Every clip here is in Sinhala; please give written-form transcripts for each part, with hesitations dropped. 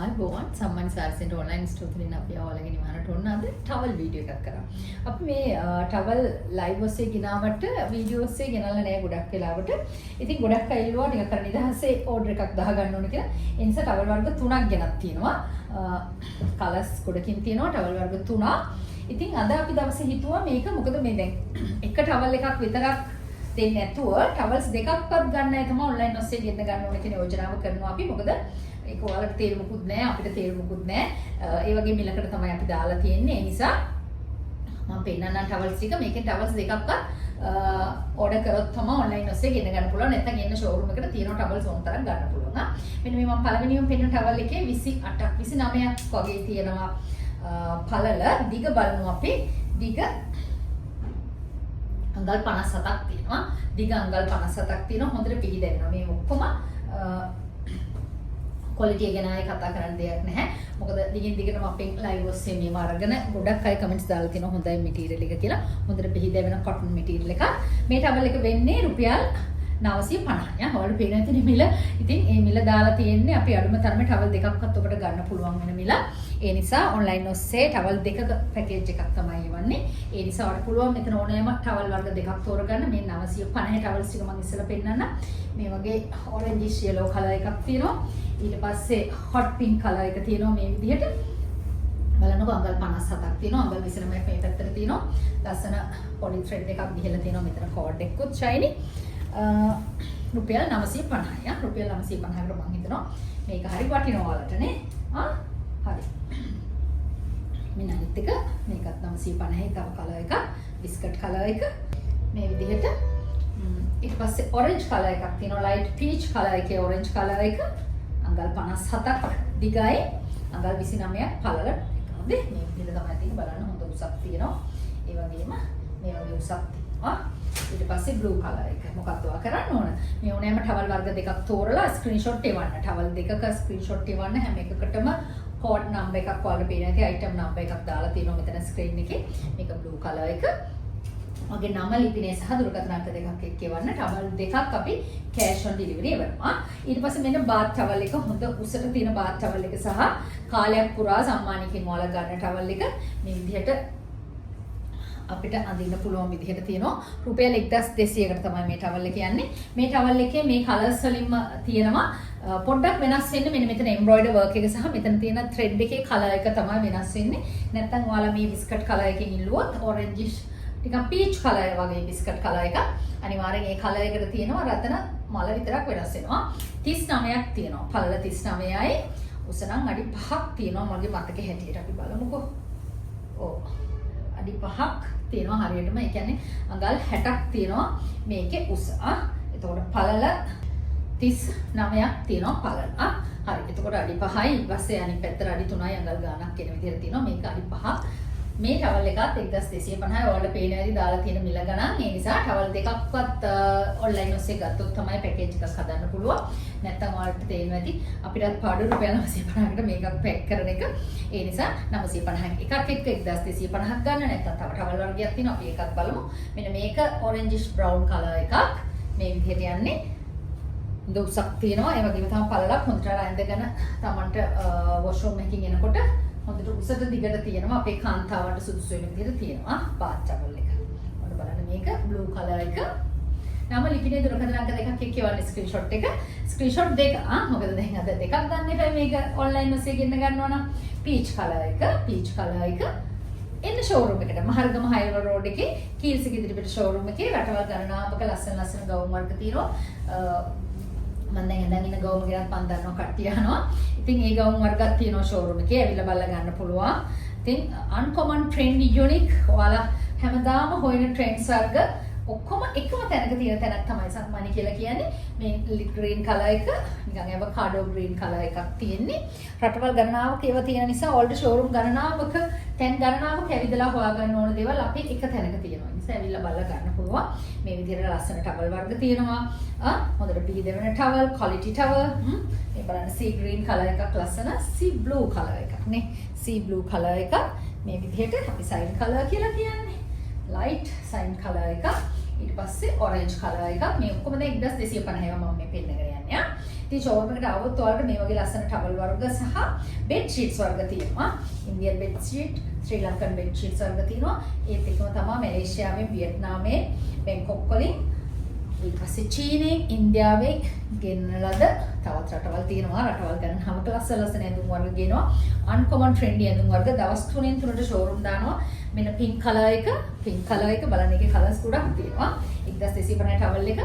ආයිබෝවන් සම්මාන සාරසෙන්ට ඔන්ලයින් ස්ටෝර් තුලින් අපි ඔයාලගේ නිවහනට ඔන්න අද ටවල් වීඩියෝ එකක් කරා. අපි මේ ටවල් ලයිව් ඔස්සේ ගෙනාවට වීඩියෝ ඔස්සේ ගෙනල්ලා නැහැ ගොඩක් වෙලාවට. ඉතින් ගොඩක් අය ඉල්ලුවා ටිකක් අර නිදහසේ ඕඩර් එකක් දාගන්න ඕන කියලා. ඒ නිසා ටවල් වර්ග 3ක් ගෙනත් තියෙනවා. කලර්ස් ගොඩකින් තියෙනවා ටවල් වර්ග 3ක්. ඉතින් අද අපි දවසේ හිතුවා මේක මොකද මේ දැන් එක ටවල් එකක් විතරක් දෙන්නේ නැතුව ටවල්ස් දෙකක්වත් ගන්න අය තමයි ඔන්ලයින් ඔස්සේ ගෙන්න ගන්න ඕන කියන යෝජනාව කරනවා අපි. මොකද ඒක ඔයාලට තේරුමුකුත් නැහැ අපිට තේරුමුකුත් නැහැ. ඒ වගේ මිලකට තමයි අපි දාලා තියෙන්නේ. ඒ නිසා මම පෙන්නන්න ටවල්ස් ටික මේකෙන් ටවල්ස් දෙකක්වත් ඕඩර් කරොත් තමයි ඔන්ලයින් ඔස්සේ ගෙන්න ගන්න පුළුවන්. නැත්නම් එන්න ෂෝරූම් එකට තියෙන ටවල්ස් ඕන තරම් ගන්න පුළුවන්. මෙන්න මේ මම පළවෙනිම පෙන්නන ටවල් එකේ 28ක් 29ක් වගේ තියෙනවා පළල. දිග බලමු අපි. දිග අඟල් 57ක් තියෙනවා. දිග අඟල් 57ක් තියෙනවා. හොඳට පිළිදැවෙනවා. මේ ඔක්කොම ක්වොලිටි ගැන ආයේ කතා කරන්න දෙයක් නැහැ. මොකද දිගින් දිගටම අපෙන් ලයිව් ඔස්සේ මේව අරගෙන ගොඩක් අය කමෙන්ට්ස් දාලා තියෙනවා හොඳයි මැටීරියල් එක කියලා. හොඳට පිළිදැවෙන කොටන් මැටීරියල් එකක්. මේ ටවල් එක වෙන්නේ රුපියල් 950. ඔයාලට පේන ඇතිනේ මිල. ඉතින් මේ මිල දාලා තියෙන්නේ අපි අඩුම තරමේ ටවල් දෙකක්වත් ඔබට ගන්න පුළුවන් වෙන මිල. ඒ නිසා ඔන්ලයින් ඔස්සේ ටවල් දෙකක පැකේජ් එකක් තමයි එවන්නේ. ඒ නිසා ඔයාලට පුළුවන් මෙතන ඕනෑම ටවල් වර්ග දෙකක් තෝරගන්න. මේ 950 ටවල්ස් ටික මම ඉස්සෙල්ලා පෙන්නන්න. මේ වගේ ඔරෙන්ජිෂ් yellow කලර් එකක් තියෙනවා. ඊට පස්සේ hot pink කලර් එක තියෙනවා මේ විදිහට. බලන්නකෝ අඟල් 57ක් තියෙනවා. අඟල් 29ක් මේ පැත්තට තියෙනවා. ලස්සන පොලි ත්‍රෙඩ් එකක් ගිහලා තියෙනවා. මෙතන කෝඩ් එකකුත් shiny. රුපියල් 950ක්. රුපියල් 950කට මම හිතනවා මේක හරි වටිනවා ඔයාලටනේ. හරි. මෙන්න අනිත් එක මේකත් 950යි තව කලර් එකක්. බිස්කට් කලර් එක මේ විදිහට. ඊට පස්සේ ඔරෙන්ජ් කලර් එකක් තියෙනවා. ලයිට් පීච් කලර් එකේ ඔරෙන්ජ් කලර් එක. අඟල් 57ක් දිගයි. අඟල් 29ක් පළල. හරිද? මේ විදිහට තමයි තියෙන්නේ. බලන්න හොඳ උසක් තියෙනවා. ඒ වගේම මේ වගේ උසක් තියෙනවා. ඊට පස්සේ බ්ලූ කලර් එක. මොකක්ද ඔයා කරන්න ඕන? මේ ඕනෑම ටවල් වර්ග දෙකක් තෝරලා ස්ක්‍රීන්ෂොට් එවන්න. ටවල් දෙකක ස්ක්‍රීන්ෂොට් එවන්න. හැම එකකටම කෝඩ් නම්බර් එකක් ඔයාලට පේන ඇති අයිටම් නම්බර් එකක් දාලා තියෙනවා මෙතන ස්ක්‍රීන් එකේ. මේක බ්ලූ කලර් එක. මගේ නම ලිපිනේ සහ දුරකථන අංක දෙකක් එක්ක එවන්න. ටවල් දෙකක් අපි කෑෂ් ඔන් ඩිලිවරි එවනවා. ඊට පස්සේ මෙන්න බාත් ටවල් එක හොඳ උසට තියෙන බාත් ටවල් එක සහ කාලයක් පුරා සම්මානකින් ඔයාලා ගන්න ටවල් එක මේ විදිහට අපිට අඳින්න පුළුවන් විදිහට තියෙනවා. රුපියල් 1200කට තමයි මේ ටවල් එක යන්නේ. මේ ටවල් එකේ මේ කලර්ස් වලින්ම තියෙනවා. පොඩ්ඩක් වෙනස් වෙන්නේ මෙන්න මෙතන එම්බ්‍රොයිඩර් වර්ක් එක සහ මෙතන තියෙන ත්‍රෙඩ් එකේ කලර් එක තමයි වෙනස් වෙන්නේ. නැත්නම් ඔයාලා මේ බිස්කට් කලර් එකකින් ඉල්ලුවොත් ඔරෙන්ජිෂ් ටිකක් පීච් කලර් වගේ බිස්කට් කලර් එකක්. අනිවාර්යෙන් ඒ කලර් එකට තියෙනවා රතන මල විතරක් වෙනස් වෙනවා. 39ක් තියෙනවා. පළල 39යි. උස නම් අඩි 5ක් තියෙනවා මගේ මතකේ හැටියට අපි බලමුකෝ. ඔව්. අඩි 5ක් තියෙනවා හරියටම. ඒ කියන්නේ අඟල් 60ක් තියෙනවා මේකේ උස. එතකොට පළල 39ක් තියෙනවා පළල. හරි. එතකොට අඩි 5යි ඊපස්සේ අනිත් පැත්තට අඩි 3යි අඟල් ගාණක් කියන විදිහට තියෙනවා. මේක අඩි 5ක්. මේ ටවල් එකත් 1250යි ඔයාලට පේන ඇති දාලා තියෙන මිල ගණන්. ඒ නිසා ටවල් දෙකක්වත් ඔන්ලයින් ඔස්සේ ගත්තොත් තමයි පැකේජ් එකක් හදන්න පුළුවන්. නැත්නම් ඔයාලට තේරෙනවා ඇති අපිටත් පාඩු රුපියල් 950කට මේකක් පැක් කරන එක. ඒ නිසා 950 එකක් එක්ක 1250ක් ගන්න. නැත්නම් තව ටවල් වර්ගයක් තියෙනවා අපි ඒකත් බලමු. මෙන්න මේක ඔරෙන්ජිෂ් බ්‍රවුන් කලර් එකක්. මේ විදිහට යන්නේ. දුක්සක් තියෙනවා. ඒ වගේම තමයි පළලක් හොඳට රැඳගෙන තමන්ට වොෂ්රූම් එකකින් එනකොට හොඳට උසට දිගට තියෙනවා. අපේ කාන්තාවන්ට සුදුසු වෙන විදිහට තියෙනවා බාත් ටවල් එක. ඔන්න බලන්න මේක බ්ලූ කලර් එක. නම ලිපිනේ දුරකථන අංක දෙකක් එක්ක එවන්න ස්ක්‍රීන්ෂොට් එක. ස්ක්‍රීන්ෂොට් දෙක. මොකද දැන් අද දෙකක් ගන්න එපා මේක ඔන්ලයින් ඔස්සේ ගෙන්න ගන්නවා නම්. පීච් කලර් එක. පීච් කලර් එක. එන්න ෂෝරූම් එකට මහර්ගම හයිවර් රෝඩ් එකේ කීල්ස් ඉදිරිපිට ෂෝරූම් එකේ රටවල් ගණනාවක ලස්සන ලස්සන ගවුම් වර්ග තියෙනවා. මම දැන් ඉඳන් ඉන්න ගවුම් ගෙනත් මම දන්නවා කට්ටිය අහනවා. ඉතින් ඒ ගවුම් වර්ගයක් තියෙනවා ෂෝරූම් එකේ. ඇවිල්ලා බලලා ගන්න පුළුවන්. ඉතින් uncommon trendy unique ඔයාලා හැමදාම හොයන ට්‍රෙන්ඩ්ස් වර්ග ඔක්කොම එකම තැනක තියෙන තැනක් තමයි සම්මානි කියලා කියන්නේ. මේ ලිට් ග්‍රීන් කලර් එක නිකන් ඇවකාඩෝ ග්‍රීන් කලර් එකක් තියෙන්නේ. රටවල් ගණනාවක ඒවා තියෙන නිසා ඕල්ඩ් ෂෝරූම් ගණනාවක තැන් ගණනාවක ඇවිදලා හොයාගන්න ඕන දේවල් අපි එක තැනක තියෙනවා. ඒ නිසා ඇවිල්ලා බලලා ගන්න පුළුවන්. මේ විදිහට ලස්සන ටවල් වර්ග තියෙනවා. හොඳට පිළිදෙවන ටවල්, ක්වොලිටි ටවල්. මේ බලන්න සී ග්‍රීන් කලර් එකක් ලස්සන, සී බ්ලූ කලර් එකක් නේ. සී බ්ලූ කලර් එකක් මේ විදිහට අපි සයින් කලර් කියලා කියන්නේ. ලයිට් සයින් කලර් එකක්. ඊට පස්සේ ඔරෙන්ජ් කලර් එකක්. මේ ඔක්කොම දැන් 1250 ඒවා මම මේ පෙන්නගෙන යන්නේ. ඉතින් ෂෝරූම් එකට આવොත් ඔයාලට මේ වගේ ලස්සන ටවල් වර්ග සහ බෙඩ් ෂීට්ස් වර්ග තියෙනවා. ඉන්දියන් බෙඩ් ෂීට්, ශ්‍රී ලංකන් බෙඩ් ෂීට්ස් වර්ග තියෙනවා. ඒත් එකම තමයි මැලේසියාවෙන්, වියට්නාමයෙන්, බැංකොක් වලින්, ඊට පස්සේ චීනෙන්, ඉන්දියාවෙන් ගෙන්නන ලද තවත් රටවල් තියෙනවා. රටවල් ගණන් හැමත ලස්සන ඇඳුම් වර්ග ගේනවා. අන්කොමන් ට්‍රෙන්ඩි ඇඳුම් වර්ග දවස් 3න් 3ට ෂෝරූම් දානවා. මෙන්න පින්ක් කලර් එක බලන්න, එකේ කලර්ස් ගොඩක් තියෙනවා. 1250 ටවල් එක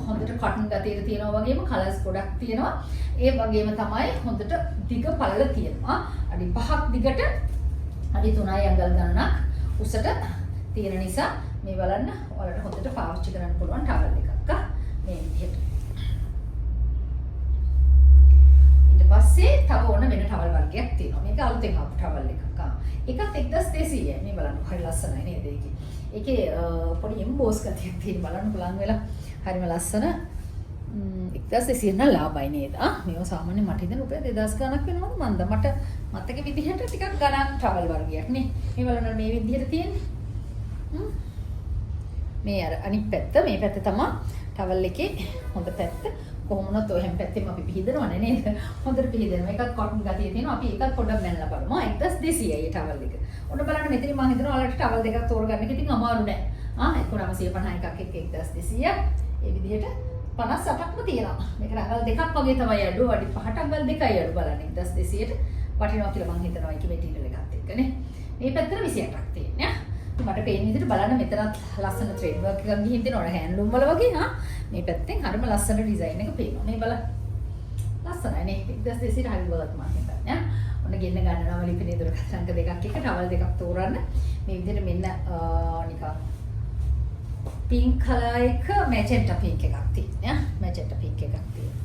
හොඳට කටන් ගතියට තියෙනවා වගේම කලර්ස් ගොඩක් තියෙනවා. ඒ වගේම තමයි හොඳට දිග පළල තියෙනවා. අඩි 5ක් දිගට අඩි 3යි අඟල් ගණනක් උසට තියෙන නිසා මේ බලන්න ඔයාලට හොඳට පාවිච්චි කරන්න පුළුවන් ටවල් එකක්. මේ විදිහට. ඊට පස්සේ තව ඕන වෙන ටවල් වර්ගයක් තියෙනවා. මේක අලුතෙන් ආපු ටවල් එකක්. එකත් 1200යි. මේ බලන්න හරි ලස්සනයි නේද ඒකේ. ඒකේ පොඩි එම්බෝස් ගතියක් තියෙන බලන්න බලන් වෙලා හරිම ලස්සන 1200 නම් ලාභයි නේද? මේව සාමාන්‍ය මට හිතෙන රුපියල් 2000 ගණක් වෙනවද මන්ද? මට මතක විදිහට ටිකක් ගණන් ටවල් වර්ගයක් නේ. මේ බලන්න මේ විදිහට තියෙන්නේ. මේ අර අනිත් පැත්ත, මේ පැත්ත තමයි ටවල් එකේ හොඳ පැත්ත. කොහොම වුණත් ඔය හැම පැත්තෙම අපි පිහිදනවනේ නේද? හොඳට පිහිදනවා. එකක් කොටන් ගතිය තියෙනවා. අපි එකක් පොඩ්ඩක් බැලලා බලමු. 1200යි මේ ටවල් එක. ඔන්න බලන්න මෙතන මම හිතනවා ඔයාලට ටවල් දෙකක් තෝරගන්න එක ඉතින් අමාරු නෑ. 1950 එකක් එක්ක 1200. ඒ විදිහට 58ක්ම තියෙනවා. මේක අඟල් දෙකක් වගේ තමයි අඩු. අඩි 5ට අඟල් දෙකයි අඩු බලන්න. 1200ට වටිනවා කියලා මම හිතනවා ඒක මෙටීරියල් එකත් එක්කනේ. මේ පැත්තට 28ක් තියෙනවා. මට පේන විදිහට බලන්න මෙතනත් ලස්සන ත්‍රෙඩ් වර්ක් එකක් ගිහින් තියෙනවා හැන්ඩ්ලූම් වල වගේ. මේ පැත්තෙන් හරිම ලස්සන ඩිසයින් එක පේනවා. මේ බලන්න. ලස්සනයි නේ. 1200ට හරි වලත් මම හිතන්නේ. ඔන්න ගෙන්න ගන්නවා ලිපිනේ දුරකථන අංක දෙකක් එක ටවල් දෙකක් තෝරන්න. මේ විදිහට මෙන්න නිකන් පින්ක් කලර් එක මැජෙන්ටා පින්ක් එකක් තියෙනවා. මැජෙන්ටා පින්ක් එකක් තියෙනවා.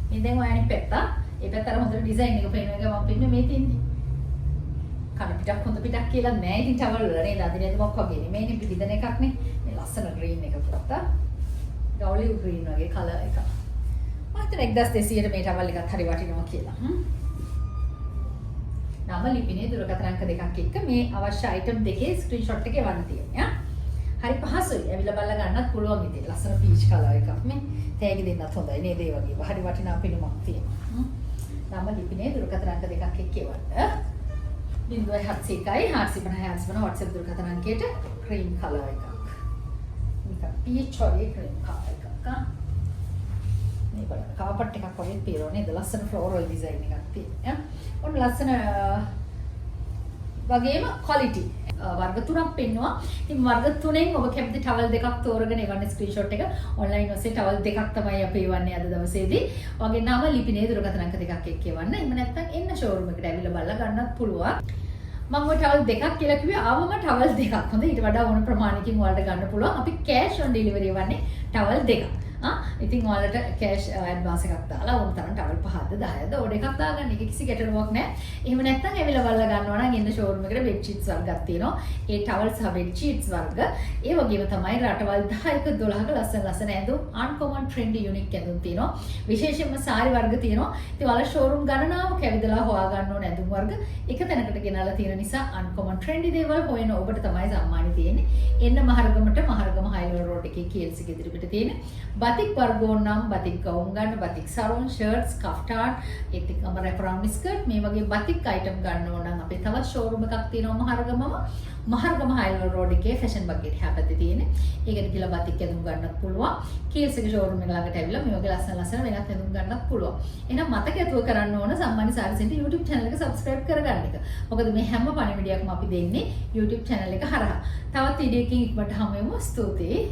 මේ දැන් ඔයාලට පැත්ත. ඒ පැත්තට හොඳට ඩිසයින් එක පේන එක මම පෙන්නේ මේ තියෙන්නේ. කන පිටක් හොඳ පිටක් කියලා නෑ. ඉතින් ටවල් වල නේද අදිනේදමක් වගේ නෙමෙයි නේ පිළිදෙන එකක් නේ. මේ ලස්සන ග්‍රීන් එක පුතා. ගවලිව් ග්‍රීන් වගේ කලර් එක. මම හිතන 1200ට මේ ටවල් එකත් හරි වටිනවා කියලා. නම ලිපිනේ දුරකථන අංක දෙකක් එක්ක මේ අවශ්‍ය අයිටම් දෙකේ ස්ක්‍රීන්ෂොට් එක එවන්න තියෙනවා. හරි පහසුයි. ඇවිල්ලා බලලා ගන්නත් පුළුවන් ඉතින්. ලස්සන පීච් කලර් එකක් මේ. තෑගි දෙන්නත් හොඳයි නේද ඒ වගේ. හරි වටිනා පිනුමක් තියෙනවා. නම ලිපිනේ දුරකථන අංක දෙකක් එක්ක එවන්න. 0701 850 WhatsApp දුරකථන අංකයට ක්‍රීම් කලර් එකක්. මේක පීච් වගේ ක්‍රීම් කලර් එකක්. මේ බලන්න කාපට් එකක් වගේ පේනවා නේද? ලස්සන ෆ්ලෝරල් ඩිසයින් එකක් තියෙනවා. ඔන්න ලස්සන වගේම ක්වොලිටි වර්ග තුනක් පෙන්නවා. ඉතින් වර්ග තුනෙන් ඔබ කැමති ටවල් දෙකක් තෝරගෙන එවන්න ස්ක්‍රීන්ෂොට් එක ඔන්ලයින් ඔස්සේ ටවල් දෙකක් තමයි අපි එවන්නේ අද දවසේදී. ඔයගේ නම ලිපිනේ දුරකථන අංක දෙකක් එක්ක එවන්න. එහෙම නැත්නම් එන්න ෂෝරූම් එකට ඇවිල්ලා බලලා ගන්නත් පුළුවන්. මම ඔය ටවල් දෙකක් කියලා කිව්වේ ආවම ටවල් දෙකක්. හොඳ ඊට වඩා ඕන ප්‍රමාණයකින් ඔයාලට ගන්න පුළුවන්. අපි කෑෂ් ඔන් ඩෙලිවරි එවන්නේ ටවල් දෙකක්. ඉතින් ඔයාලට කෑෂ් ඇඩ්වාන්ස් එකක් දාලා ඕන තරම් ටවල් 5ද 10ද ඕඩර් එකක් දාගන්න. ඒක කිසි ගැටලුවක් නැහැ. එහෙම නැත්නම් ඇවිල්ලා බලලා ගන්නවා නම් එන්න ෂෝරූම් එකට බෙඩ් ෂීට්ස් වර්ගයක් තියෙනවා. ඒ ටවල් සහ බෙඩ් ෂීට්ස් වර්ග ඒ වගේම තමයි රටවල් 10ක 12ක ලස්සන ඇඳුම් අන්කොමන් ට්‍රෙන්ඩි යුනික් ඇඳුම් තියෙනවා. විශේෂයෙන්ම සාරි වර්ග තියෙනවා. ඉතින් ඔයාලා ෂෝරූම් ගණනාවක් ඇවිදලා හොයා ගන්න ඕන ඇඳුම් වර්ග එක තැනකට ගෙනල්ලා තියෙන නිසා අන්කොමන් ට්‍රෙන්ඩි දේවල් හොයන ඔබට තමයි සම්මානෙ තියෙන්නේ. එන්න මහරගමට මහරගම හයිලෝ රෝඩ් එකේ KLC ගෙදර පිට තියෙන batik වර්ග ඕන නම් batik ගවුම් ගන්න, batik සරෝන්, ෂර්ට්ස්, කෆ්තාන්, ඒත් එක්කම රැපරවුන්ඩ් ස්කර්ට් මේ වගේ batik අයිටම් ගන්න ඕන නම් අපේ තවත් ෂෝරූම් එකක් තියෙනවා මහරගම හයිලෝ රෝඩ් එකේ ෆැෂන් බග්ගේ එහා පැත්තේ තියෙන්නේ. ඒකට කියලා batik ඇඳුම් ගන්නත් පුළුවන්. KLC ගේ ෂෝරූම් එක ළඟට ඇවිල්ලා මේ වගේ ලස්සන වෙනත් ඇඳුම් ගන්නත් පුළුවන්. එහෙනම් මතක ඇතුව කරන්න ඕන සම්මානි සාරි සෙන්ටර් YouTube channel එක subscribe කරගන්න එක. මොකද මේ හැම පණිවිඩයක්ම අපි දෙන්නේ YouTube channel එක හරහා. තවත් වීඩියෝ එකකින් ඉක්මනට හමු වෙමු. ස්තුතියි.